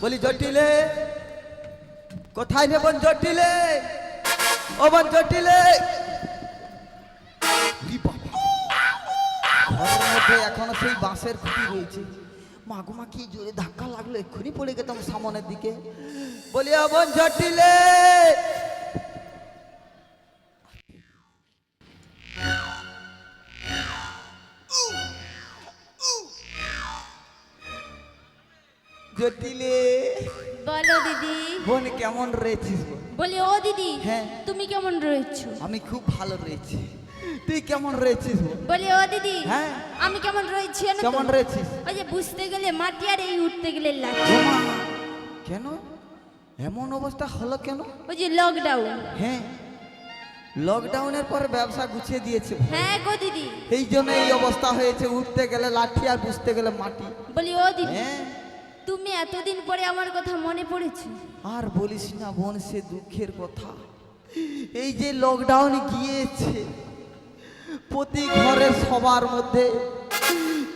বলি জটিলে কোথায় রে বোন জটিলে, ও বোন জটিলে। ঘরের মধ্যে এখনো সেই বাঁশের খুঁটি রয়েছে। মাগুমা কি জোরে ধাক্কা লাগলো, এক্ষুনি পড়ে গেতাম সামনের দিকে। বলি ও বোন জটিলে। জটিলে বলো দিদি। বোন কেমন রয়েছিস? বলি ও দিদি, হ্যাঁ তুমি কেমন রয়েছো? আমি খুব ভালো রয়েছি, তুই কেমন রয়েছিস? বলি ও দিদি, হ্যাঁ আমি কেমন রয়েছি জানো তো? কেমন রয়েছিস? ওই যে বুঝতে গেলে মাটি আর এই উঠতে গেলে লাঠি। ওমা, কেন এমন অবস্থা হলো কেন? ওই যে লকডাউন। হ্যাঁ লকডাউনের পরে ব্যবসা গুছিয়ে দিয়েছে। হ্যাঁ গো দিদি, এই জন্য এই অবস্থা হয়েছে, উঠতে গেলে লাঠি আর বুঝতে গেলে মাটি। বলি ও দিদি, হ্যাঁ তুমি এতদিন পরে আমার কথা মনে পড়েছে? আর বলিস না বোন, সে দুঃখের কথা। এই যে লকডাউন গিয়েছে, প্রতি ঘরের সবার মধ্যে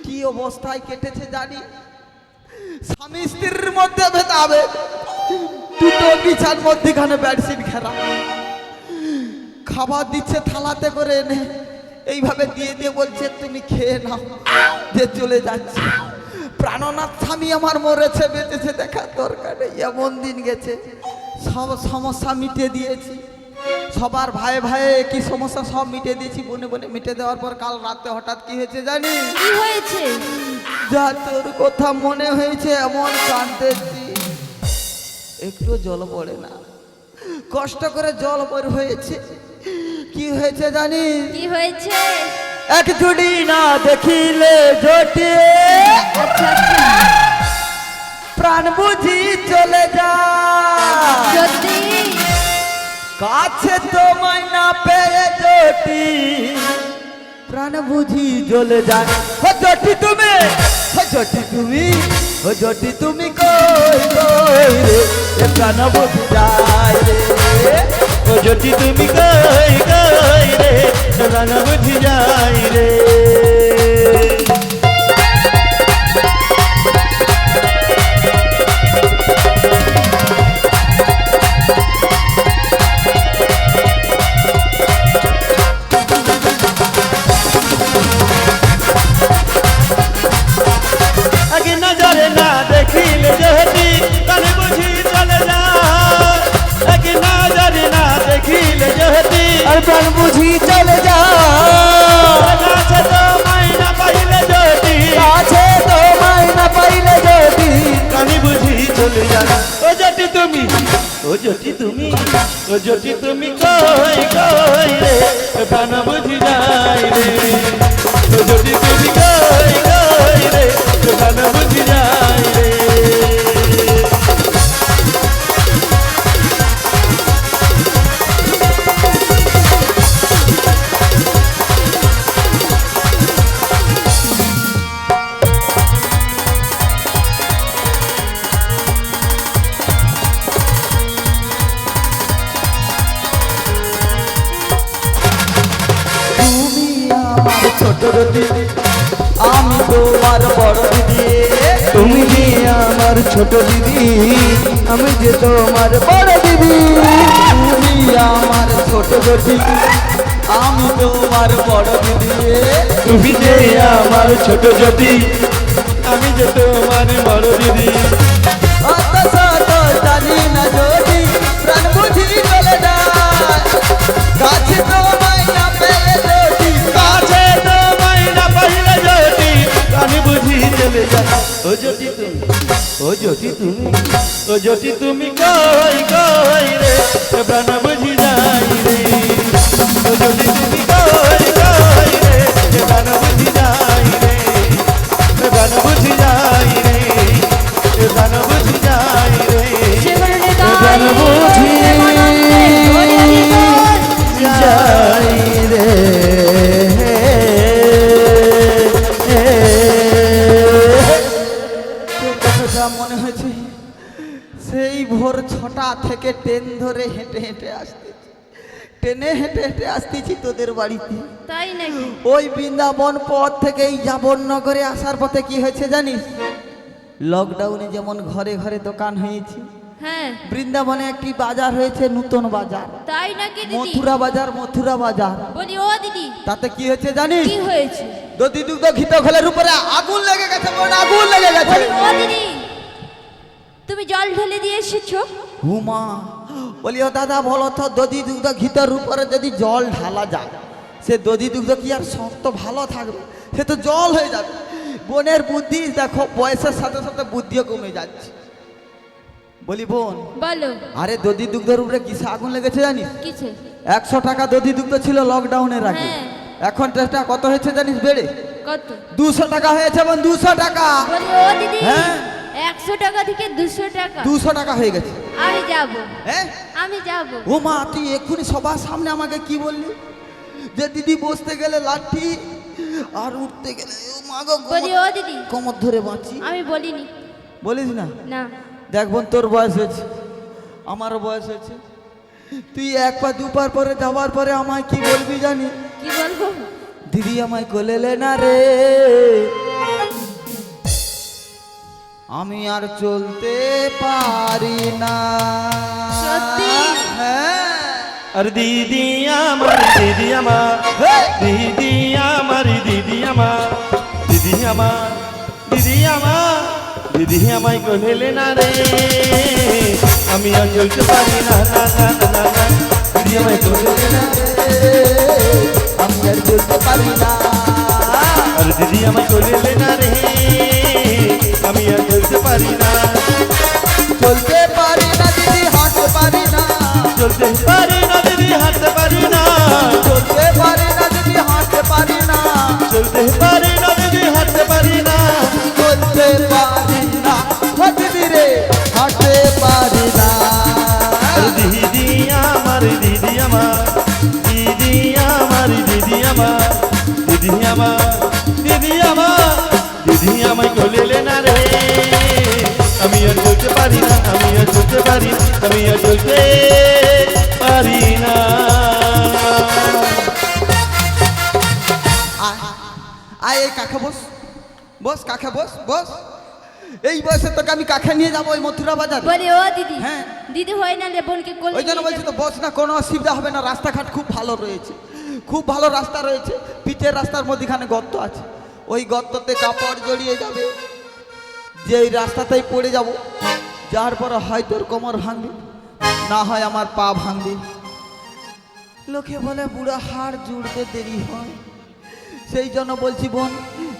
কি অবস্থায় কেটেছে জানি। স্বামী স্ত্রীর মধ্যে ভেদাভেদ, দুটো বিছার মধ্যখানে বেডশিট ঘেরা, খাবার দিচ্ছে থালাতে করে এনে এইভাবে দিয়ে দিয়ে বলছে তুমি খেয়ে নাও, যে চলে যাচ্ছে। প্রাণনাথ স্বামী আমার মরেছে, বেঁচেছে দেখার দরকার নেই, এমন দিন গেছে। সব সমস্যা মিটিয়ে দিয়েছি, সবার ভাই ভাই কি সমস্যা সব মিটিয়ে দিয়েছি, বনে বনে মিটে দেওয়ার পর কাল রাতে হঠাৎ কি হয়েছে জানি? কি হয়েছে? যা তোর কথা মনে হয়েছে, এমন কাঁদতেছি একটু জল পড়ে না, কষ্ট করে জল বের হয়েছে। কি হয়েছে জানি? কি হয়েছে? এক জুড়ি না দেখিলে জোটে, আচ্ছা আচ্ছা। প্রাণ বুঝি চলে যা, যদি কাছে তোমায় না পেয়ে জটি, প্রাণ বুঝি চলে যায়। ও জটি তুমি, ও জটি তুমি, ও জটি তুমি কই কই রে, এ প্রাণ বুঝি যায় রে। ও যদি তুমি কই কই রে, প্রাণ বুঝি যাই রে। আগে নজরে না দেখিলে যদি প্রাণ বুঝি চলে যায়, আগে নজরে না দেখিলে যদি আর প্রাণ বুঝি চলে যায়, কাছে তোমায় না পাইলে যদি, কাছে তোমায় না পাইলে যদি, প্রাণ বুঝি চলে যায়। ও যদি তুমি, ও যদি তুমি, ও যদি তুমি কই কই রে, প্রাণ বুঝি যাই রে। ও যদি তুমি কই কই রে, প্রাণ বুঝি যাই রে। তুমি আমার ছোট দিদি, আমি তোমার বড় দিদি। তুমি যে আমার ছোট দিদি, আমি যে তোমার বড় দিদি। তুমি আমার ছোট দিদি, আমি তোমার বড় দিদি। তুমি যে আমার ছোট দিদি, আমি যে তোমার বড় দিদি। অত শত জানি না যদি, প্রাণ বুঝি চলে যায়, কাছে তোমায় না পেলে যদি, কাছে তোমায় না পাইলে যদি, আমি বুঝি চলে যাই। ও যদি তুমি, ও যদি তুমি, ও যদি তুমি কই কই রে, প্রাণ বুঝি যাই রে। ও যদি তুমি কই কই রে, প্রাণ বুঝি যাই রে। প্রাণ বুঝি যাই রে, প্রাণ বুঝি যাই রে। সেগুলো প্রাণ বুঝি যাই রে। কথাটা মনে হয়েছে সেই ভোর 6টা থেকে ট্রেন ধরে হেঁটে হেঁটে আসতেছি, ট্রেনে হেঁটে হেঁটে আসতেছি তোদের বাড়িতে। তাই নাকি? ওই বৃন্দাবন পথ থেকে এই যাবন নগরে আসার পথে কি হয়েছে জানিস? লকডাউনে যেমন ঘরে ঘরে দোকান হয়েছে, হ্যাঁ বৃন্দাবনে একটি বাজার হয়েছে, নতুন বাজার, তাই নাকি দিদি? মথুরা বাজার, মথুরা বাজার। বলি ও দিদি, তাতে কি হয়েছে জানিস? কি হয়েছে? দধি দুগ্ধ ঘিত ঘরের উপরে আগুন লেগে গেছে, বোন, আগুন লেগে গেছে। বলি ও দিদি, তুমি জল ঢেলে দিয়ে এসেছো? হুমা, বলি ও দাদা বলো তো, দধি দুগ্ধ ঘিতের উপরে যদি জল ঢালা যায়, সে দধি দুগ্ধ কি আর শক্ত ভালো থাকবে? সে তো জল হয়ে যাবে। বোনের বুদ্ধি দেখো, বয়সের সাথে সাথে বুদ্ধিও কমে যাচ্ছে। বলি বোন, বলো। আরে দধি দুগ্ধের উপরে কিসে আগুন লেগেছে জানিস? কিছে? 100 টাকা দধি দুগ্ধ ছিল লকডাউনের আগে, হ্যাঁ। এখন টেস্টটা কত হয়েছে জানিস? বেড়ে কত? 200 টাকা হয়েছে বোন, 200 টাকা। বলি ও দিদি, হ্যাঁ। 100 টাকা থেকে 200 টাকা? 200 টাকা হয়ে গেছে। আমি যাব, হ্যাঁ, আমি যাব। ও মা, তুই এক্ষুনি সবার সামনে আমাকে কি বললি? যে দিদি বসতে গেলে লাঠি আর উঠতে গেলে ও মা গো, বলি ও দিদি, কোমর ধরে বাঁচি। আমি বলিনি। বলিস না? না। দেখ বোন, তোর বয়স হয়েছে, আমারও বয়স হয়েছে, তুই এক পা দুপার পরে যাওয়ার পরে আমায় কি বলবি জানি? কি বলবো? দিদি আমায় কোলেলে না রে, আমি আর চলতে পারি না। সত্যি? হ্যাঁ। আর দিদি আমার, দিদি আমার, হেই! দিদি আমার, দিদি আমার, দিদি আমার, দিদি আমার, দিদি আমায় কোলেলে না রে, আমি আর চলতে পারি না, না না না না না, দিদি আমায় কোলেলে না, আমি আর চলতে পারি না। আর দিদি আমায় কোলেলে না রে, আমি আর চলতে পারি না, চলতে পারি না দিদি, হাঁটতে পারি না। চলতে পারি না দিদি, হাঁটতে পারি না, চলতে পারি না দিদি, হাঁটতে পারি না। চলতে পারি না দিদি, হাঁটতে পারি না, চলতে পারি না ও দিদি রে, হাঁটতে পারি না। আর দিদি আমার, দিদি আমার, দিদি আমার, দিদি আমার, দিদি আমার, দিদি আমার, দিদি আমায় কোলেলে না রে, আমি আর চলতে পারি না, আমি আর চলতে পারি না, আমি আর চলতে পারি না। আয়, আয় এই কাছে বস, বস কাছে বস, বস। এই বয়সে তোকে আমি কাছে নিয়ে যাবো ওই মথুরা বাজার। বলি ও দিদি, হ্যাঁ। দিদি হয় না রে, বোনকে কোলে ওই জন্য নিয়ে বলছি যাবো। তো, বস না, কোনো অসুবিধা হবে না। রাস্তাঘাট খুব ভালো রয়েছে, খুব ভালো রাস্তা রয়েছে। পিচের রাস্তার মধ্যেখানে গর্ত আছে, ওই গর্ততে কাপড় জড়িয়ে যাবে, যে এই রাস্তাতেই পড়ে যাব, যার পরে হয় তোর কোমর ভাঙবি, না হয় আমার পা ভাঙবি। লোকে বলে বুড়া হাড় জুড়তে দেরি হয়, সেই জন্য বলছি বোন,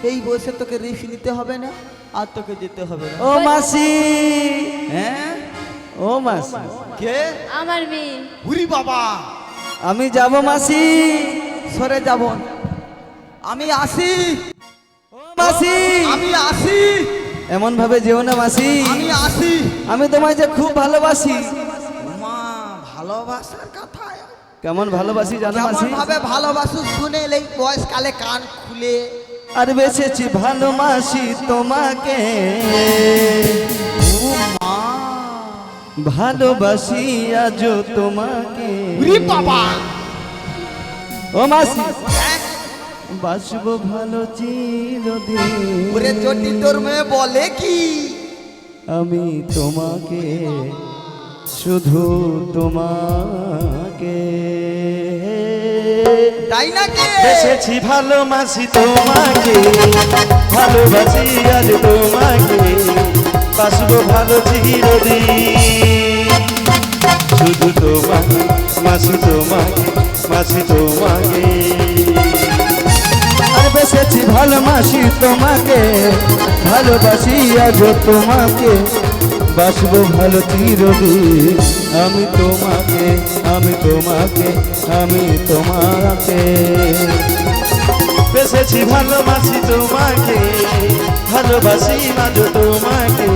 এই বয়সে তোকে রিস্ক নিতে হবে না, আর তোকে যেতে হবে না। ও মাসি, হ্যাঁ, ও মাসি, কে? আমার মেয়ে। উরি বাবা, আমি যাব মাসি। সরে যাব, আমি আসি। ও মাসি, আমি আসি, এমন ভাবে যেও না মাসি, আমি আসি। আমি তোমায় যে খুব ভালোবাসি। মা, ভালোবাসার কথা কেমন ভালোবাসি জানো কেমন মাসি? ভাবে ভালোবাসু শুনে এই বয়সকালে কান খুলে। আর বেসেছি ভালো মাসি তোমাকে, ও মা, ভালোবাসি আজ তোমাকে। উরি বাবা, ও মাসি, হ্যাঁ? বাসবো ভালো চিরদিন, ওরে চটি তোর মেয়ে বলে কি? আমি তোমাকে, শুধু তোমাকে। তাই নাকি? বেসেছি ভালোবাসি তোমাকে, ভালোবাসি আজ তোমাকে, বাসবো ভালো চিরদিন, শুধু তোমাকে, মাসি তোমাকে, মাসি তোমাকে। আর বেসেছি ভালোবাসি তোমাকে, ভালোবাসি আজ তোমাকে, বাসবো ভালো চিরদিন, আমি তোমাকে, আমি তোমাকে, আমি তোমাকে। বেসেছি ভালোবাসি তোমাকে, ভালোবাসি আজ তোমাকে,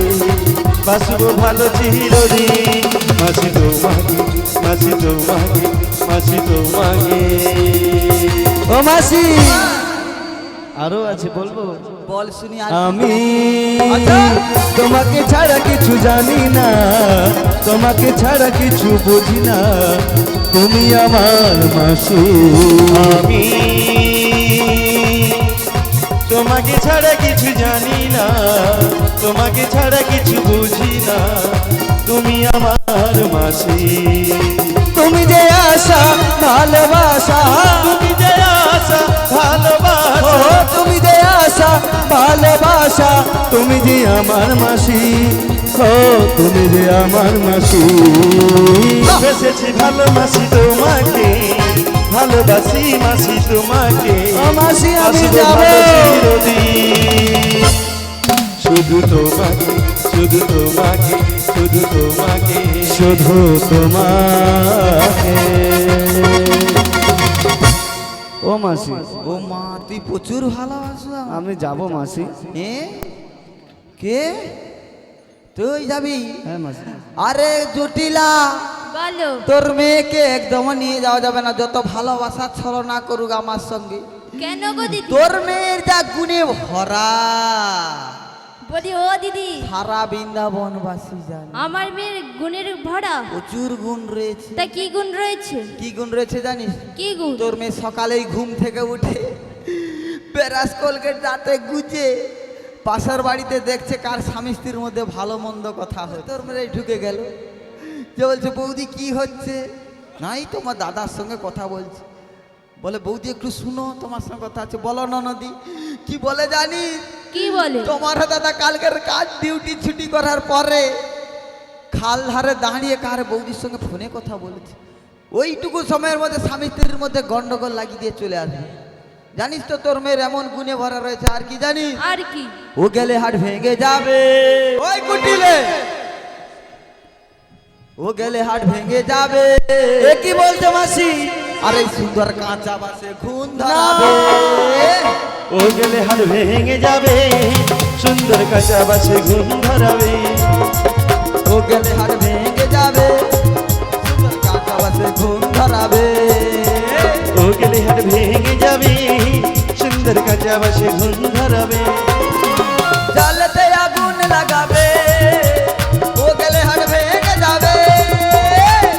বাসবো ভালো চিরদিন, মাসি তোমাকে, মাসি তোমাকে, মাসি তোমাকে। ও মাসি, আরো আছে বলবো? বল শুনি। আমি আচ্ছা। তোমাকে ছাড়া কিছু জানি না, তোমাকে ছাড়া কিছু বুঝি না, তুমি আমার মাসি। আমি তোমাকে ছাড়া কিছু জানি না, তোমাকে ছাড়া কিছু বুঝি না, তুমি আমার মাসি। তুমি যে আশা ভালোবাসা, তুমি যে আশা ও ভালোবাসা, তুমি যে আশা ভালোবাসা, তুমি যে আমার মাসি, ও তুমি যে আমার মাসি। বেসেছি ভালোবাসি তোমাকে, ভালোবাসি মাসি তোমাকে, ও মাসি আমি আসবো যাব, ভালো চিরদিন। শুধু তোমাকে, শুধু তোমাকে, শুধু তোমাকে, শুধু তোমাকে। ও মাসি, ও মা, তুই প্রচুর ভালোবাসো আমাকে। আমি যাব মাসি। এ কে? তুই যাবি? হ্যাঁ মাসি। আরে জটিলা, বলো। তোর মেয়েকে একদম নিয়ে যাওয়া যাবে না, যত ভালোবাসা ছলনা করুক আমার সঙ্গে। কেন গো দিদি? তোর মেয়ের যা গুণে ভরা, বলি ও দিদি, সারা বৃন্দাবনবাসী জানে। আমার মেয়ের গুণের ভরা। প্রচুর গুণ রয়েছে। তা কি গুণ রয়েছে? কি গুণ রয়েছে জানিস? কি গুণ? তোর মেয়ে সকালেই ঘুম থেকে উঠে ব্রাশ কোলগেট দাঁতে গুজে পাশের বাড়িতে দেখছে কার স্বামী স্ত্রীর মধ্যে ভালো মন্দ কথা হয়। তোর মেয়ে ঢুকে গেল, যে বলছে বৌদি কি হচ্ছে? নাই তোমার দাদার সঙ্গে কথা বলছে। বলে বৌদি একটু শুনো, তোমার সঙ্গে কথা আছে। বলো ননদি। কি বলে জানিস? কি বলে? তোমার দাদা কালকের কাজ ডিউটি ছুটি করার পরে খাল ধারে দাঁড়িয়ে কার বৌদির সঙ্গে ফোনে কথা বলেছে। ওইটুকু সময়ের মধ্যে স্বামী স্ত্রীর মধ্যে গন্ডগোল লাগিয়ে দিয়ে চলে আসবে। জানিস তো তোর মেয়ের এমন গুণে ভরা রয়েছে। আর কি জানিস? আর কি? ও গেলে হাট ভেঙে যাবে। ওই কুটিলে, ও গেলে হাট ভেঙে যাবে। এ কি বলছো মাসি? আরে সুন্দর কাঁচা বাসে খুন ধরাবে। ও গেলে হাল ভেঙে যাবে, সুন্দর কাঁচা বাসে ঘুম ধরাবে। ও গেলে হাট ভেঙে যাবে, সুন্দর কাঁচা বাসে খুন ধরাবে। ও গেলে হাট ভেঙে যাবে, সুন্দর কাঁচা বাসে ঘুম ধরাবে। জ্বালাতে আগুন লাগাবে। ও গেলে হাট ভেঙে যাবে।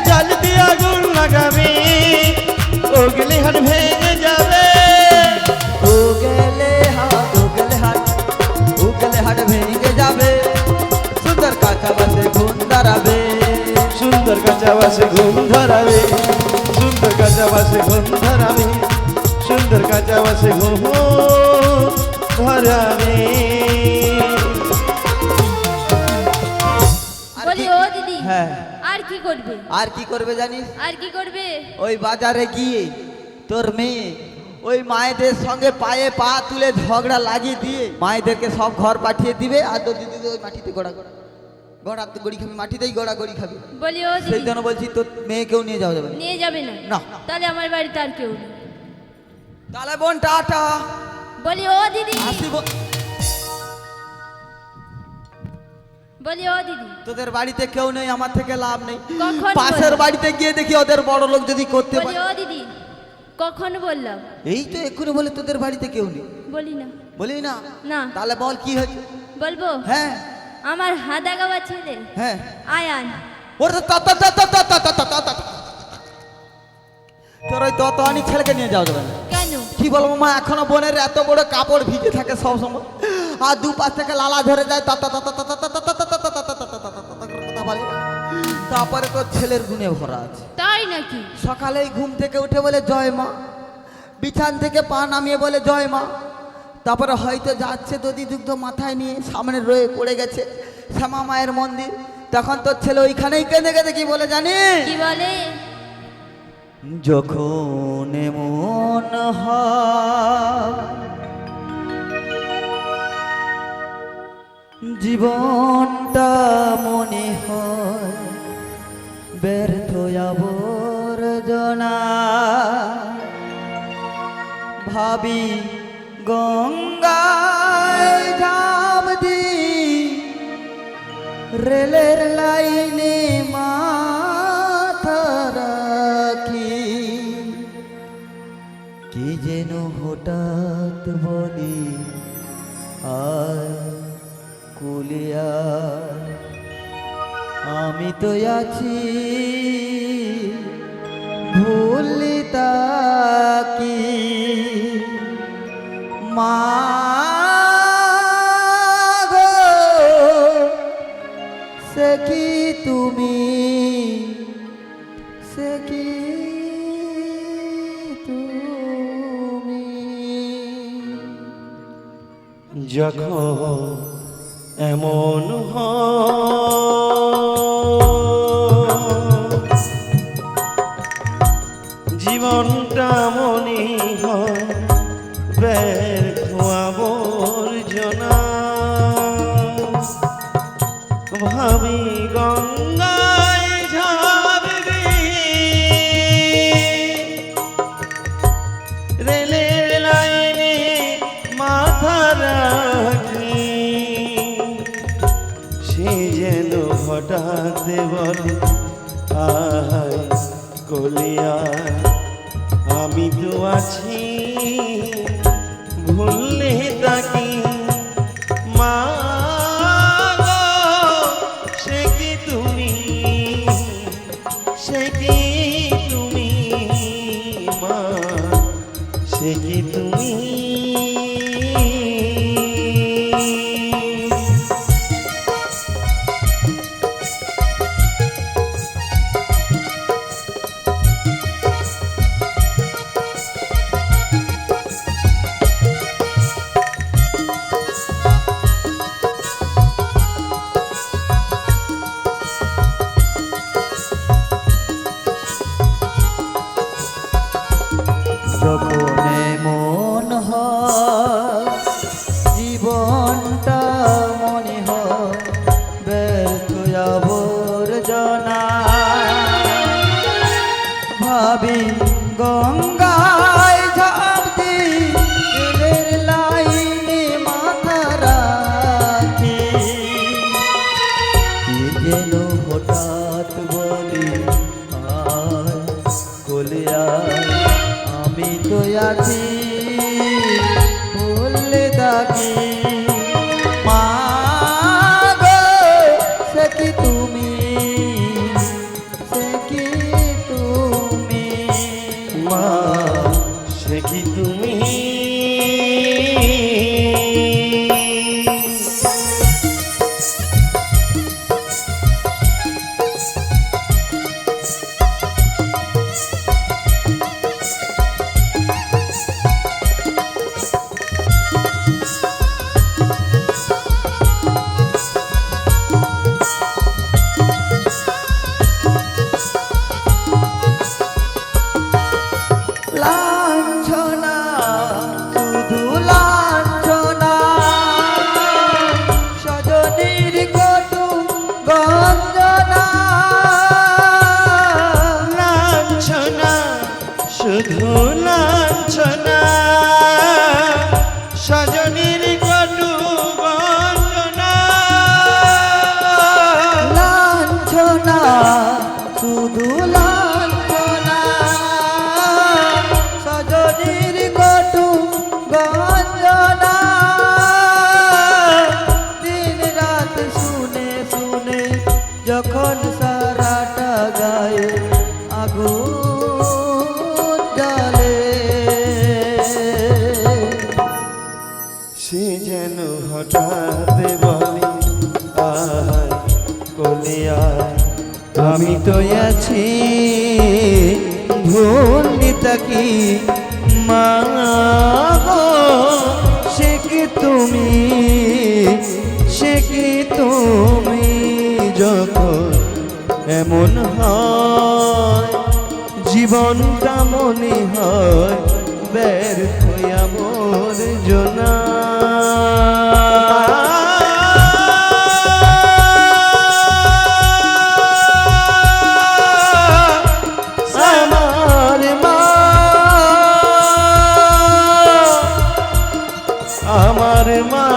জ্বালতে আগুন লাগাবে, ও গেলে হাট ভেঙে যাবে। ও গেলে হাট, ও গেলে হাট, ও গেলে হাট ভেঙে যাবে, সুন্দর কাঁচা বাসে খুন ধরাবে। সুন্দর কাঁচা বাসে ঘুম ধরাবে, সুন্দর কাঁচা বাসে ঘুম ধরাবে, সুন্দর কাঁচা বাসে ঘুম ধরাবে। আর বলি কি- ও দিদি, হ্যাঁ, আর কি করবে? আর কি করবে জানিস? আর কি করবে? ওই বাজারে গিয়ে তোর মেয়ে ওই মায়েদের সঙ্গে পায়ে পা তুলে ঝগড়া লাগিয়ে দিয়ে মায়েদেরকে সব ঘর পাঠিয়ে দিবে। আর তোর দিদি ওই মাটিতে গড়া গড়া গড়া গড়ি খাবি, মাটিতেই গড়া গড়ি খাবি। বলি ও সেই দিদি, জন্য বলছি তোর মেয়েকেও নিয়ে যাওয়া যাবে না। নিয়ে যাবে না? না। তাহলে আমার বাড়িতে আর কেউ নেই। তাহলে বোন টাটা, বলি ও দিদি, আসিব। বলি ও দিদি, তোদের বাড়িতে কেউ নেই, আমার থেকে লাভ নেই। কখন পাশের বললি? বাড়িতে গিয়ে দেখি ওদের বড় লোক যদি করতে বলি পারে। ও দিদি, কখন বললাম? এই তো এক্ষুনি বলে তোদের বাড়িতে কেউ নেই, বলি না। বলি না। না। তাহলে বল কি হয়েছে? বলবো? হ্যাঁ আমার হাদা গাওয়া ছেলে হ্যাঁ, আয়ান। ওর তো তোর ওই ততোয়ানি ছেলেকে নিয়ে যাওয়া যাবে না। কেন? কি বলবো মা, এখনো বোনের এত বড় কাপড় ভিজে থাকে সব সময়, আর দু পাশ থেকে লালা ধরে যায়, কথা বলে। তারপরে তোর ছেলের গুণে ভরা আছে। তাই নাকি? সকালেই ঘুম থেকে উঠে বলে জয় মা, বিছান থেকে পা নামিয়ে বলে জয় মা। তারপরে হয়তো যাচ্ছে দধি দুগ্ধ মাথায় নিয়ে, সামনে রয়ে পড়ে গেছে শ্যামা মায়ের মন্দির। তখন তোর ছেলে ওইখানেই কেঁদে কেঁদে কি বলে জানিস? কি বলে? যখন এমন হয় জীবনটা মনে হয় ব্যর্থ আবর্জনা, ভাবি গঙ্গায় ঝাঁপ দিই, রেলের লাইনে মাথা রাখি, কি যেন হঠাৎ বলি আয় কুলিয়া, আমি তো আছি ভুলি তাকি, মা গো, সে কি তুমি, সে কি তুমি। যখন এমন জীবনটা মনে হয় ব্যর্থ আবর্জনা, ভাবি গঙ্গায় ঝাঁপবে রেলের লাইনে মাথা রাখি, সে যেন হঠাৎ বলে আয় কলিয়া আমি তো আছি, ভুললে তাকি মা গো, সে কি তুমি, সে কি তুমি মা, সে কি তুমি। যখন এমন হয় জীবনটা মনে হয় ব্যর্থ আবর্জনা, ভাবি গঙ্গায় ঝাঁপ দিই রেলের লাইনে মাথা রাখি, কে যেন হঠাৎ বলি আয় কলিয়া আমি তো আছি, বললে ডাকি মা গো, সে কি তুমি, সে কি তুমি মা, সে কি তুমি। লাঞ্ছনা, শুধু লাঞ্ছনা, সজনীর কটু গঞ্জনা, লাঞ্ছনা, শুধু লাঞ্ছনা, সজনীর কটু বঞ্চনা, লাঞ্ছনা, শুধু লাঞ্ছনা, সজনীর কটু গঞ্জনা, দিন রাত শুনে শুনে যখন সারাটা গায়ে আগুন জ্বলে, সে যেন হঠাৎ বলে আয় কলিয়া আমি তো আছি, ভুললি তাকি মা গো, সে কি তুমি, সে কি তুমি। যখন এমন হয় জীবনটা মনে হয় ব্যর্থ আবর্জনা, আমার মা, আমার মা,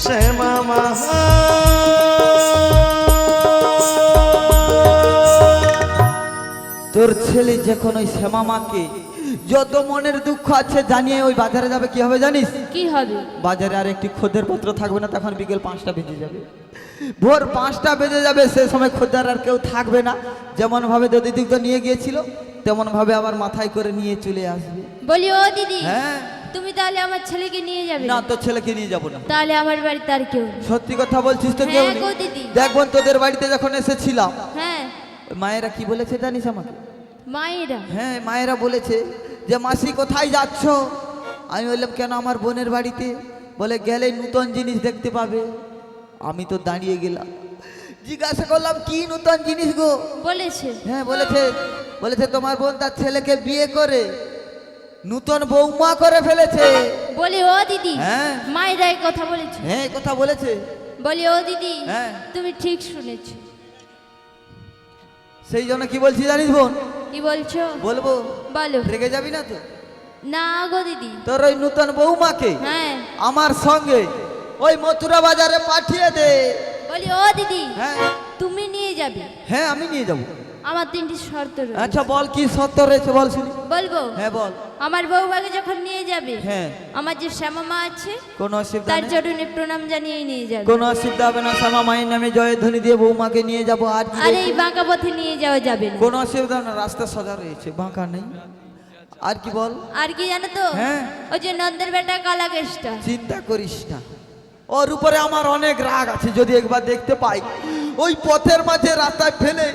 শ্যামা মা। তোর ছেলে যখন ওই শ্যামা মাকে যত মনের দুঃখ আছে জানিয়ে ওই বাজারে যাবে, কি হবে জানিস? কি হবে? বাজারে আর একটি খদ্দের পত্র থাকবে না, তখন বিকেল 5টা বেজে যাবে, ভোর 5টা বেজে যাবে, সে সময় খদ্দের আর কেউ থাকবে না। যেমন ভাবে দধি দুগ্ধ নিয়ে গিয়েছিল তেমন ভাবে আবার মাথায় করে নিয়ে চলে আসবে। বলি ও দিদি, হ্যাঁ তুমি তাহলে আমার ছেলেকে নিয়ে যাবে? না, তোর ছেলেকে নিয়ে যাবো না। তাহলে আমার বাড়িতে আর কেউ নেই। সত্যি কথা বলছিস তো? কেউ হ্যাঁ নেই? গো দিদি। দেখ বোন, তোদের বাড়িতে যখন এসেছিলাম, হ্যাঁ ওই মায়েরা কি বলেছে জানিস আমাকে? মায়েরা? হ্যাঁ, মায়েরা বলেছে যে মাসি কোথায় যাচ্ছ? আমি বললাম কেন, আমার বোনের বাড়িতে। বলে গেলে নূতন জিনিস দেখতে পাবে। আমি তো দাঁড়িয়ে গেলাম, জিজ্ঞাসা করলাম কি নূতন জিনিস গো? বলেছে? হ্যাঁ বলেছে, বলেছে তোমার বোন তার ছেলেকে বিয়ে করে নূতন বৌমা করে ফেলেছে। বলি ও দিদি, হ্যাঁ। মায়েরা এই কথা বলেছে? হ্যাঁ, এই কথা বলেছে। বলি ও দিদি, হ্যাঁ। তুমি ঠিক শুনেছো। সেই জন্য কি বলছি জানিস বোন? কি বলছো? বলবো? বলো। রেগে যাবি না তো? না গো দিদি। তোর ওই নূতন বৌমাকে হ্যাঁ। আমার সঙ্গে ওই মথুরা বাজারে পাঠিয়ে দে। বলি ও দিদি, হ্যাঁ তুমি নিয়ে যাবে? হ্যাঁ, আমি নিয়ে যাবো। আমার 3টি শর্ত রয়েছে। আচ্ছা বল, কি শর্ত রয়েছে বল শুনি। বলবো? হ্যাঁ বল। আমার বউভাগে যখন নিয়ে যাবে, হ্যাঁ। আমার যে শ্যামা মা আছে কোনো অসুবিধা তার নেই, চরণে প্রণাম জানিয়ে নিয়ে যাবে। কোনো অসুবিধা হবে না। শ্যামা মায়ের নামে জয়ধ্বনি দিয়ে বৌমাকে নিয়ে যাবো। আর কি আর রয়েছে? এই বাঁকা পথে নিয়ে যাওয়া যাবে না। কোনো অসুবিধা না, রাস্তা সোজা রয়েছে, বাঁকা নেই। আর কি বল? আর কি জানো তো? হ্যাঁ। ওই যে নন্দের বেটা কালা কেষ্টা, চিন্তা করিস না, ওর উপরে আমার অনেক রাগ আছে। যদি একবার দেখতে পাই ওই পথের মাঝে রাস্তায় ফেলে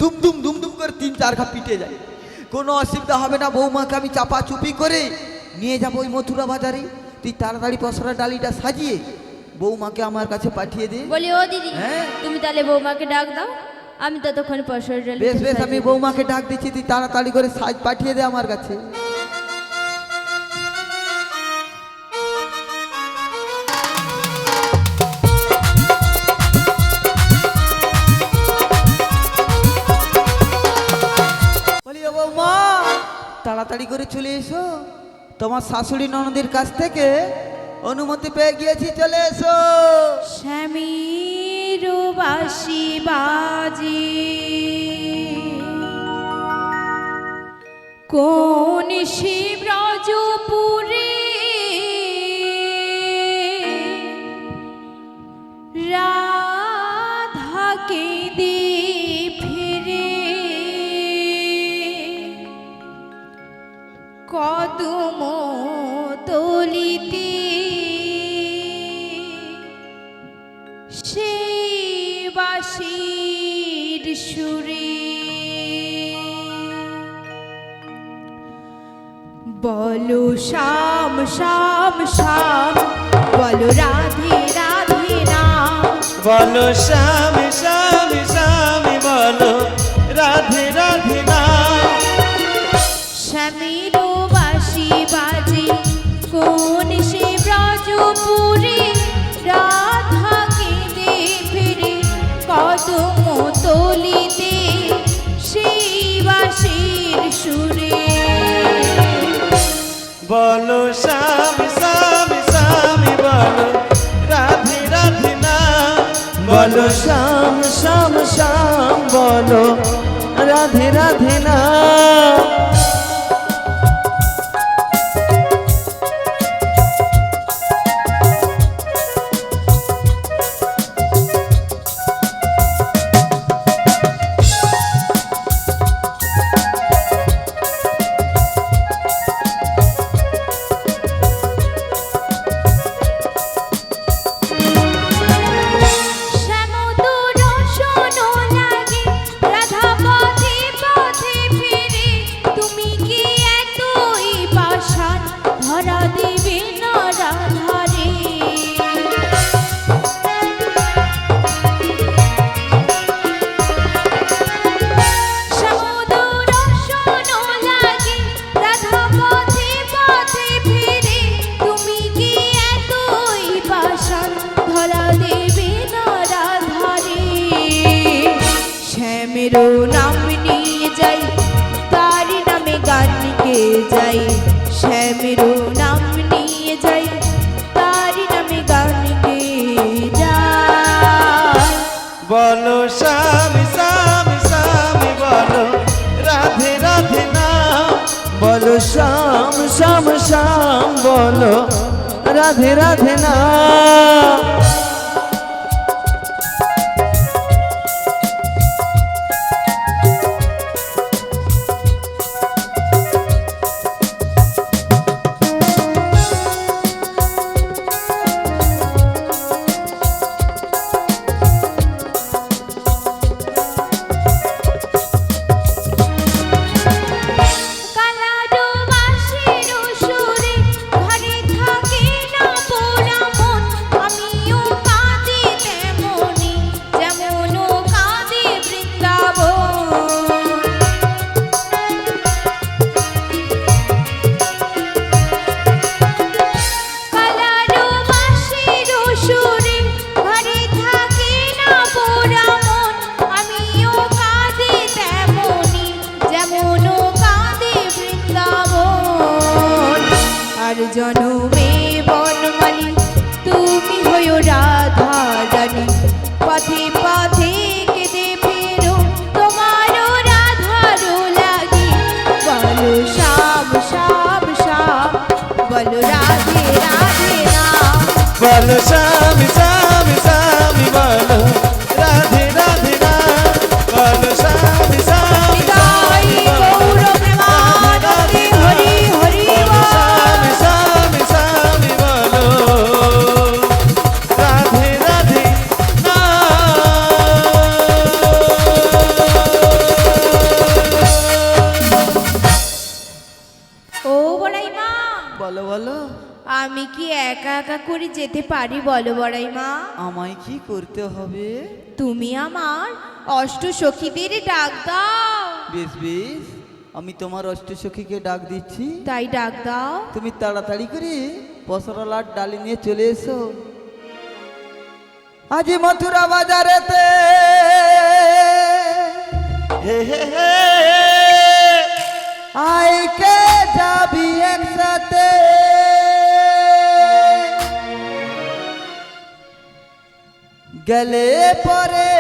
দুম দুম করে 3-4 ঘা পিটে যায়। কোনো অসুবিধা হবে না, বৌমাকে আমি চাপা চুপি করে নিয়ে যাবো ওই মথুরা বাজারে। তুই তাড়াতাড়ি পসরা ডালিটা সাজিয়ে বৌমাকে আমার কাছে পাঠিয়ে দে। বলি ও দিদি, হ্যাঁ। তুমি তাহলে বৌমাকে ডাক দাও, আমি ততক্ষণ পশর ডাল। বেশ বেশ, আমি বৌমাকে ডাক দিচ্ছি, তুই তাড়াতাড়ি করে সাজ পাঠিয়ে দে আমার কাছে। বলি ও বৌমা, তাড়াতাড়ি করে চলে এসো, তোমার শাশুড়ি ননদের কাছ থেকে অনুমতি পেয়ে গিয়েছি, চলে এসো। স্বামীর বাসি বাজি কোন শিবরাজপুরে, রাধাকে দি ফিরে কদম তলিতে, সেই বাঁশির সুরে বলো শ্যাম শ্যাম শ্যাম, বলো রাধে রাধে নাম। বলো স্বামী স্বামী স্বামী, বলো রাধে রাধে নাম। স্বামীর বাঁশি বাজে কোন সে ব্রজপুরে, রাধা কেঁদে ফিরে কদম তলিতে, সেই বাঁশির সুরে বলো স্বামী স্বামী স্বামী, বলো রাধে রাধে নাম। বলো শ্যাম শ্যাম শ্যাম, বলো রাধে রাধে না। শ্যামদূর শোনো লাগে, রাধা পথে পথে ফিরে, তুমি কি এতই পাষাণ, ধরা দেবে না রাধারে। শ্যামদূর শোনো লাগে, রাধা পথে পথে ফিরে, তুমি কি এতই পাষাণ, ধরা দেবে না রাধারে। শ্যামের নাম নিয়ে যাই, তার নামে গান গেয়ে যাই, শ্যামের নাম নিয়ে যাই, তার নামে গান গেয়ে যাই। বলো স্বামী স্বামী স্বামী, বলো রাধে রাধে নাম। বলো শ্যাম শ্যাম শ্যাম, বলো রাধে রাধে না। যেতে পারি বলো বড়াই মা? আমায় কি করতে হবে? তুমি আমার অষ্ট সখীদের ডাক দাও। বেশ বেশ, আমি তোমার অষ্টসখীকে ডাক দিচ্ছি। তাই ডাক দাও। তুমি তাড়াতাড়ি করে পসরালার ডালি নিয়ে চলে এসো। আজ মথুরা বাজারেতে হে হে হে আইকে যাবি একসাথে, গেলে পরে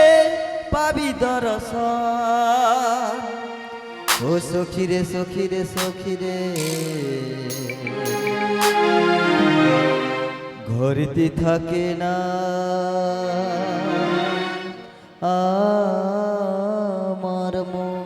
পাবি দর্শন। ও সখীরে সখীরে সখীরে, ঘরেতে থাকে না আমার মন।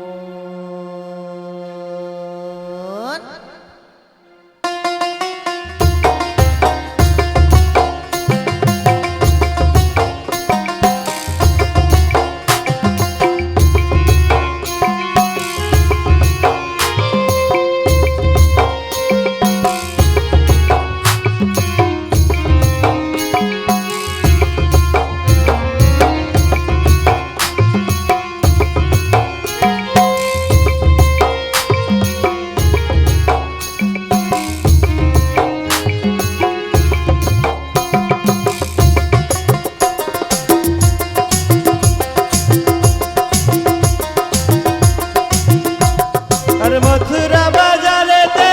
আর মথুরা বাজারেতে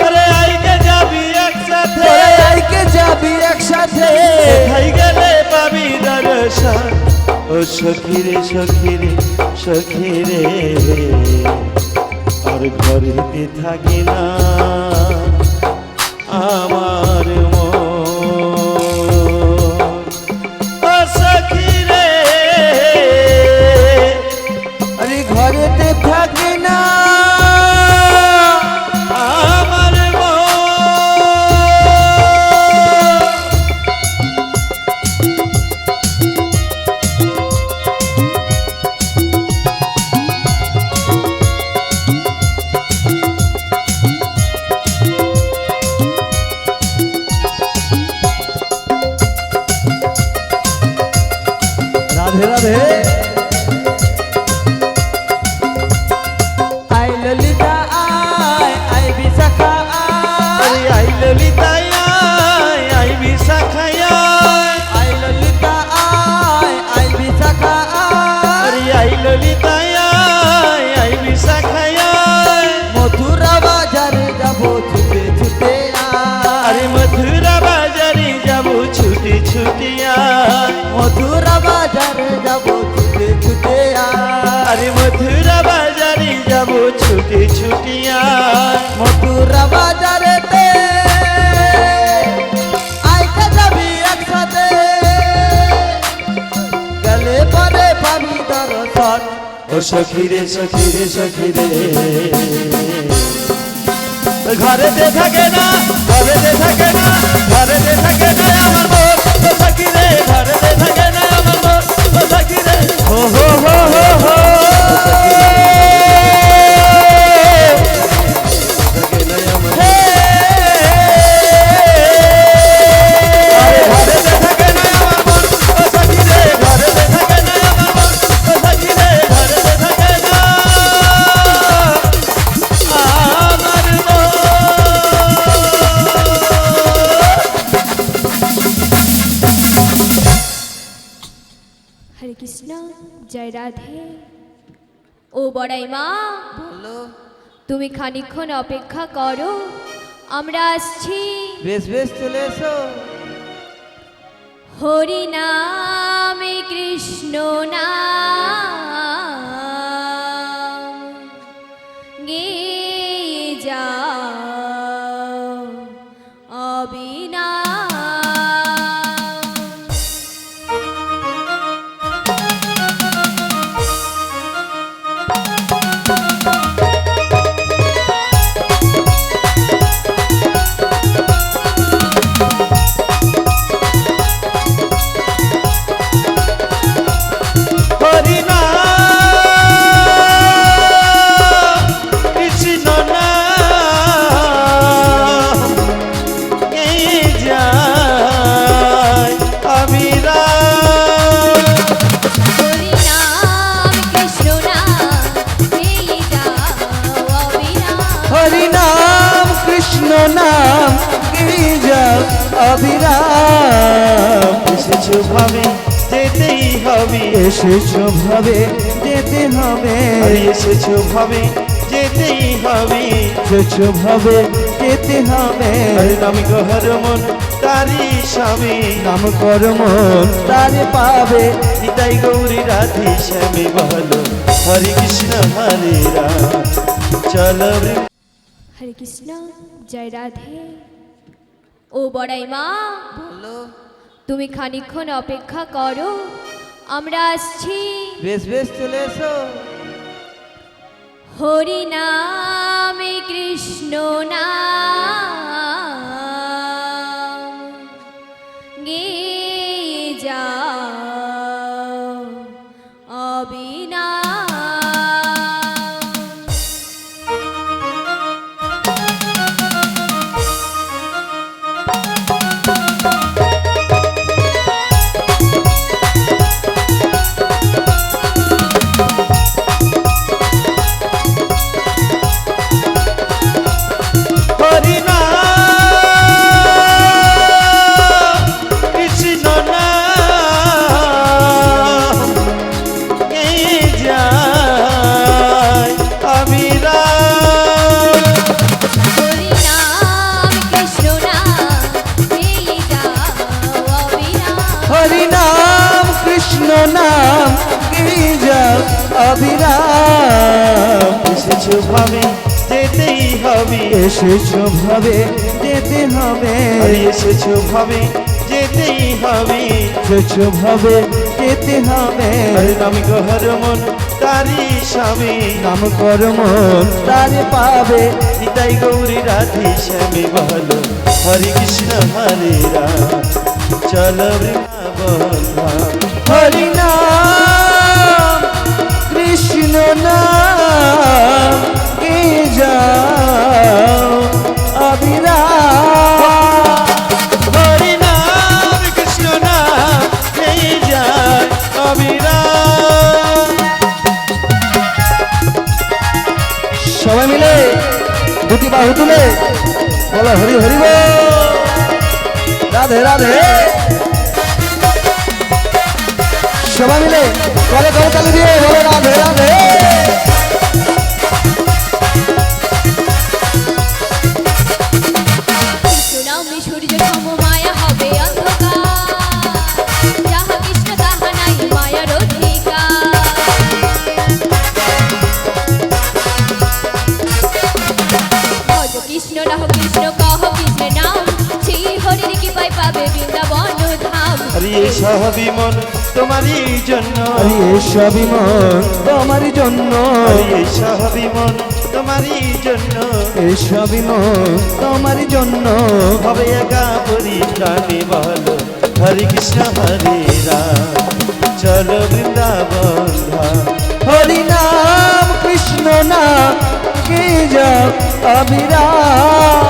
আরে আইকে যাবি একসাথে, আইকে যাবি একসাথে, কোথায় গেলে পাবি দর্শন। ও সখীরে সখীরে সখীরে, আর ঘরেতে থাকি না আমার মন। ও সখীরে, আরে ঘরেতে থাকে না আমার মন। রাধে রাধে। আই ললিতা আয়, আই বিশাখা আয়, আরে আই ললিতায় আই বিশাখায়, আই ললিতা আয়, আই বিশাখা আয়, আরে আই ললিতায় আই বিশাখায়। মথুরা বাজারে যাবো ছুটে ছুটে আয়, আরে মথুরা বাজারে যাবো ছুটি ছুটিয়া, মথুরা বাজারে যাবো ছুটে ছুটে আয়, আরে মথুরা বাজারে যাবো ছুটি ছুটিয়া। মথুরা বাজারেতে আইকে যাবি একসাথে, গেলে পরে পাবি দর্শন। ও সখীরে সখীরে সখীরে, ঘরেতে থাকে না ঘরেতে থাকে না ঘরেতে থাকে না আমার মন। ও সখীরে, ঘরেতে থাকে না আমার মন। ও সখীরে, হো হো হো হো হো, থাকে না আমার হে, আরে ঘরেতে থাকে না আমার মন। ও সখীরে, ঘরেতে থাকে না আমার মন। ও সখীরে, ঘরেতে থাকে না আমার মন। হরে কৃষ্ণ, জয় রাধে। ও বড়াই মা, বলো। তুমি খানিকক্ষণ অপেক্ষা করো, আমরা আসছি। বেশ বেশ, চলে এসো। হরি নামে কৃষ্ণ নাম গেয়ে যাও অবিনাশ। এসেছো ভাবে যেতেই হবে, এসেছো ভাবে যেতে হবে, আরে এসেছো ভাবে যেতেই হবে, এসেছো ভাবে যেতে হবে। আরে নামি গহর মন তারি স্বামী, নাম কর্ম তারে পাবে। নিতাই গৌরী রাধে শ্যামে বলো হরে কৃষ্ণ হরে রাম। চলো হরে কৃষ্ণ, জয় রাধে। ও বড়াই মা, বলো। তুমি খানিকক্ষণ অপেক্ষা করো, আমরা আসছি। বেশ বেশ চলে এসো। হরি নামে কৃষ্ণ নাম গেয়ে যাও অবিনাশ। হরি নাম কৃষ্ণ নাম গেয়ে যায় অবিরাম। হরি নাম কৃষ্ণ নাম গেয়ে যাও অবিনাশ। হরি নাম কৃষ্ণ নাম গেয়ে যাও অবিরাম। এসেছো ভাবে যেতেই হবে, এসেছো ভাবে যেতে হবে, আরে এসেছো ভাবে যেতেই হবে, এসেছো ভাবে যেতে হবে। আরে নামি গহর মন তারি স্বামী, নাম কর্ম তারে পাবে। নিতাই গৌরী রাধে শ্যামে বলো হরে কৃষ্ণ হরে রাম। চলো বৃন্দাবন ধাম। হরি নাম কৃষ্ণ নাম গেয়ে যাও অবিরাম। হরি নাম কৃষ্ণ নাম গেয়ে যায় অবিরাম। সবাই মিলে দুটি বাহু তুলে বলো হরি হরি বল। রাধে রাধে। সবাই মিলে করে করে তালি দিয়ে বলো রাধে রাধে। কৃষ্ণ নামে সূর্য সম মায়া হবে অন্ধকার, যাহা কৃষ্ণ তাহা নাই মায়ার অধিকার। ভজ কৃষ্ণ রাহ কৃষ্ণ কহ কৃষ্ণের নাম, সেই হরির কৃপায় পাবে বৃন্দাবন ধাম। আরে এই সবই মন তোমারই জন্য, আরে সবই মন তোমারই জন্য, আরে এই সবই মন তোমারই জন্য, এই সবই মন তোমারই জন্য। হবে একা পরিত্রাণে বলো হরে কৃষ্ণ হরে রাম। চলো বৃন্দাবন ধাম। হরি নাম কৃষ্ণ নাম গেয়ে যাও অবিরাম।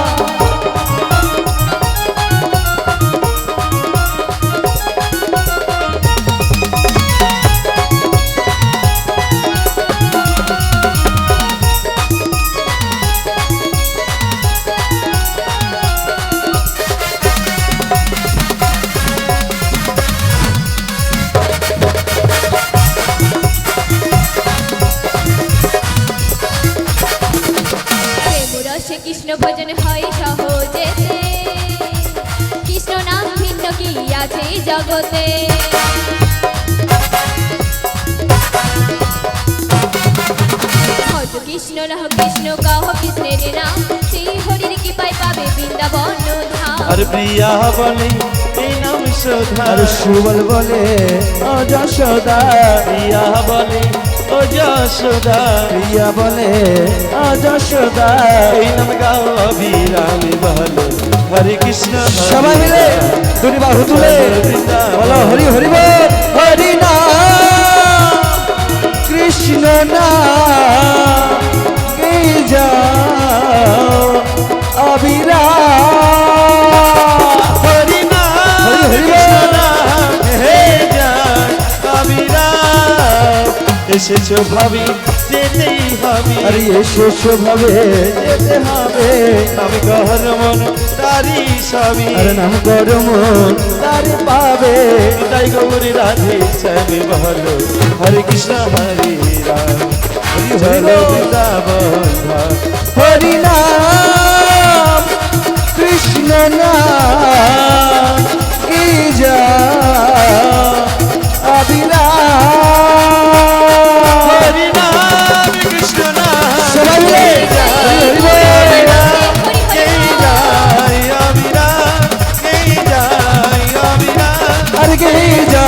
প্রেমরসে কৃষ্ণ ভজন হয় সহজেতে, কৃষ্ণ নাম ভিন্ন কি আছে জগতে। ভজ কৃষ্ণ রাহ কৃষ্ণ কহ কৃষ্ণের নাম, সেই হরির কৃপায় পাবে বৃন্দাবন ধাম। আর প্রিয়া বলে এই নাম শ্রদ্ধা, আর সুবল বলে ও যশোদা, প্রিয়া বলে ও যশোদা, প্রিয়া বলে ও যশোদা। এই নাম গাও অবিরামে বলো হরে কৃষ্ণ হরে সবাই মিলে রাম। দুটি বাহু তুলে বলো হরি হরি বল। হরি নাম কৃষ্ণ নাম গেয়ে যাও অবিরাম। হরি নাম হরি হরি কৃষ্ণ বল। নাম হে যায় অবিরাম। এসেছো ভাবি যেতেই হবে আর এসেছো ভাবে যেতে হবে আমি গহর মন তারি সবই আর নাম করো মন তার পাবে তাই গৌরী রাধে শ্যামে বহল হরে কৃষ্ণ হরে রাম চলো বৃন্দাবন ধাম। হরি নাম কৃষ্ণ নাম কি যা অবিরাম হরি নাম কৃষ্ণ নাম সবাই মিলে হরি বল। এই যায় অবিরাম এই যায় অবিরাম আর কি যা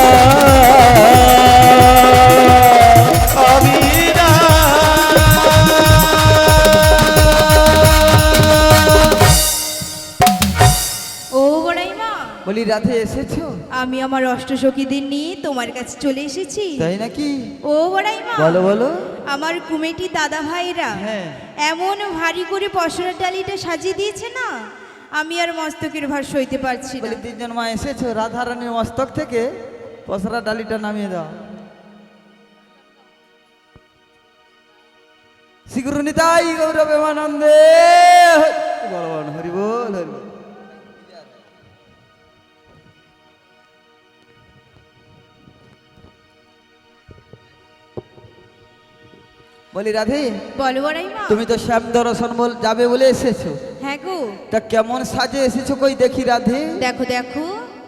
ও বড়াইমা, বলি রাধে এসেছো? আমি আমার অষ্টসখীদের নিয়ে তোমার কাছে চলে এসেছি। তাই নাকি? ও বড়াইমা, বলো বলো। আমার কুমেটি দাদা ভাইরা হ্যাঁ। এমন ভারী করে পশরার ডালিটা সাজিয়ে দিয়েছে না, আমি আর মস্তকের ভার সইতে পারছি না। বলি তিনজন মা এসেছো, রাধারানীর মস্তক থেকে পসরা ডালিটা নামিয়ে দাও। শ্রীগুরুনিতাই গৌরবেমানন্দে বলবান হরি বল হরি বল। বলি রাধে, বলো বড়াইমা। তুমি তো শ্যাম দর্শন যাবে বলে এসেছো, হ্যাঁ গো, তা কেমন সাজে এসেছো কই দেখি রাধে? দেখো দেখো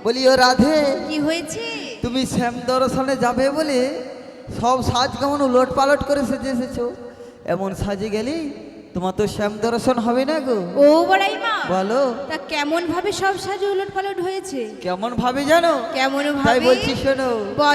বলি ও রাধে, কি হয়েছে। তুমি শ্যাম দর্শনে যাবে বলে সব সাজ কেমন উলট পালট করে সেজে এসেছো। এমন সাজে গেলি তোমার তো শ্যাম দর্শন হবে না গো। ও বড়াইমা, বলো তা কেমন ভাবে সব সাজে উলট পালট হয়েছে? কেমন ভাবে জানো? কেমন তাই ভাবে বলছি শোনো। বল।